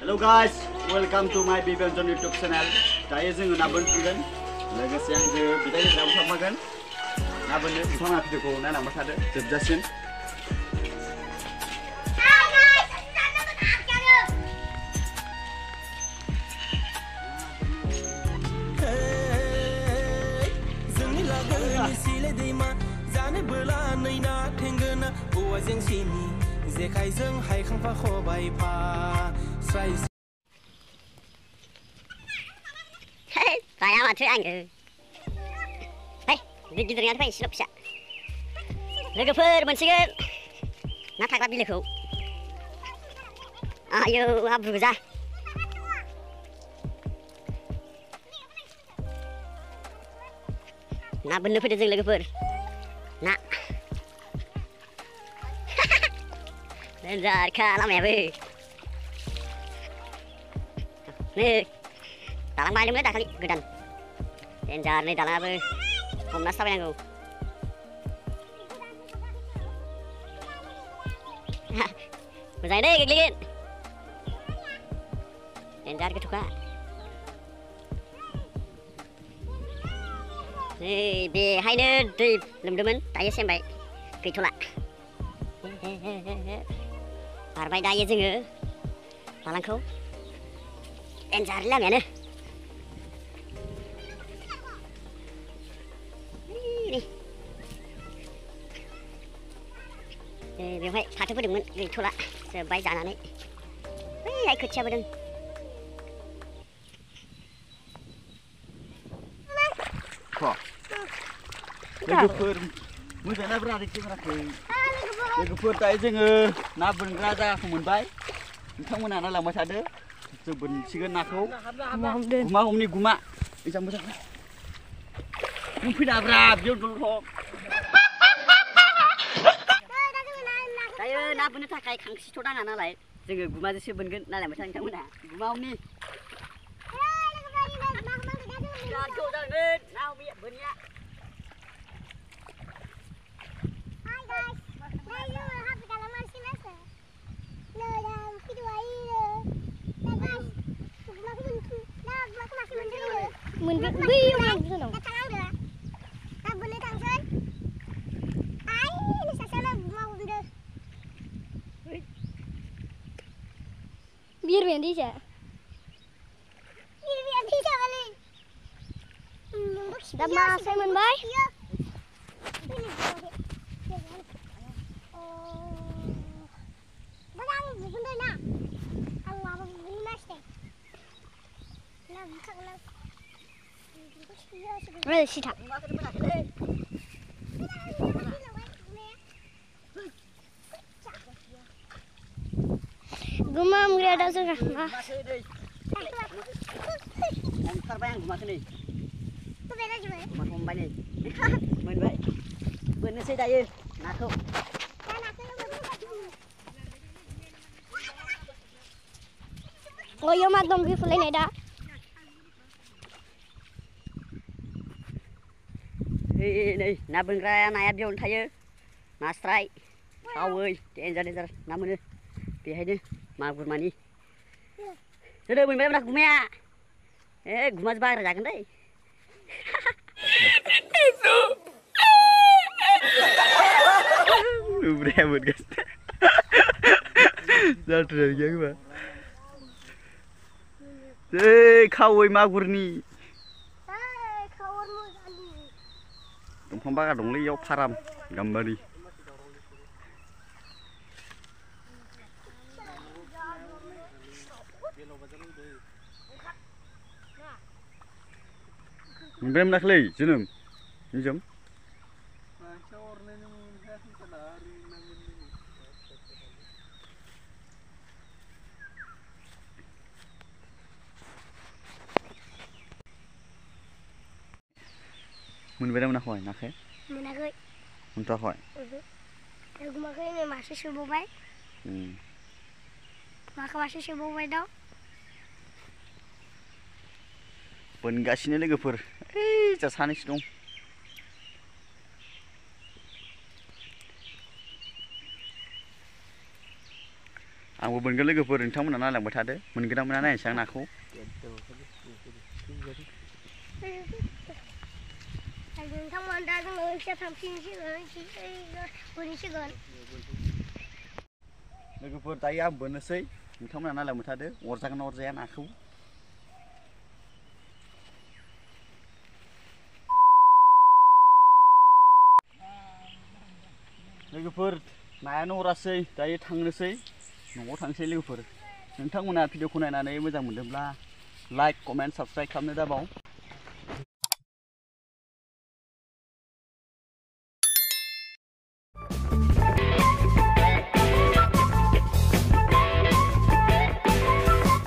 Hello guys, welcome to my Bibianjon YouTube channel. Dayo जोङो ना बोनफिनगोन लोगोसे आंजों बिदाय होनायाव थाफागोन ना बोननो नोंथांमोना भिडिअखौ नायलांबाय थादो जोबजासिम जेखाइजों हायखांफा खबाइफा स्राय Kayak macam angin. Hei, di gitarnya apa sih lopsa? Legeper mensikan. Nak tak bila kau? Ayo, apa kerja? Nak bener pada jeng legeper. Nak. Lenjar kalam ya be. Nih. Dalang bayam ni dah kali gedan. Lenjar ni dalang apa? Komnas apa yang kau? Berjaya deh gigit. Lenjar ke tukar. Ni be hai ni di lem-lemen tanya sembai. Keitolak. Parbai daya jenga. Dalang kau. Lenjar lah ya ni. बेवहाय फाथो फोदोंमोन गैथ'ला जोब्बाय जानानै ओइ खोथिया बोदों लोगोफोर मोजाङै रायज्लायनो मोनाखै लोगोफोर दायो जोङो ना बोनग्रा जायगाखौ मोनबाय नोंथांमोना नायलांबाय थादो जों बोनसिगोन नाखौ गुमा हमनि गुमा एजा मोजां नों फैनाब्रा बेयाव दलथ' ना बोननो थाखाय खांसिथ' नाङा नालाय जोङो गुमाजोंसो बोनगोन नालाय नोंथांमोना गुमा हमनि बिराद गोबाव जागोन ना बोननाया biar bendi aja. Biar bendi aja kali. Dah masih menbai. Barang benda nak. Ang apa benda masih. Nak buka nak. Boleh sih tak. Gumam gede ada sudah. Antar bayang gumak ni. Tu bela juga. Gumak hombai ni. Main baik. Benar saya dah ye. Nakau. Oh yo mak dong gif lain ada. Ni na boनग्रा नाया बेयावनो थायो नास्राय खावै देन्जार ना मोनो बेहायनो मागुर मानि दोनै मोनबाय ना गुमाया गुमाजों बारा जागोन दै उब्राया मोनगासिनो जाथ्राया गैया खोमा खावै मागुरनि दंफां बागा दंलै इयाव फाराम गाम्बारि मोनबाय मोनाखैलै जोनोम निजोम मोनबाय ना मोनाखै नाखौ मोनाखै मोनथ'वाखै गुमाखै नै मासे सोबावबाय माखौ मासे सोबावबाय दं बोनगासिनो लोगोफोर जा सानैसो दं आंबो मोनगोन लोगोफोर नोंथांमोना नायलांबाय थादो मोनगोन ना मोना नायनोसै आं नाखौ नोंथांमोन दा जोङो फिसा थांफिनसिगोन लोगोफोर दायो आं बोननोसै नोंथांमोना नायलांबाय थादो अरजागोन ना अरजाया नाखौ लोगोफोर नायानो अरासै दायो थांनोसै न'आव थांसै लोगोफोर नोंथांमोना भिडिअखौ नायनानै मोजां मोनदोंब्ला लाइक कमेन्ट साबस्क्राइब खालामनो दाबाव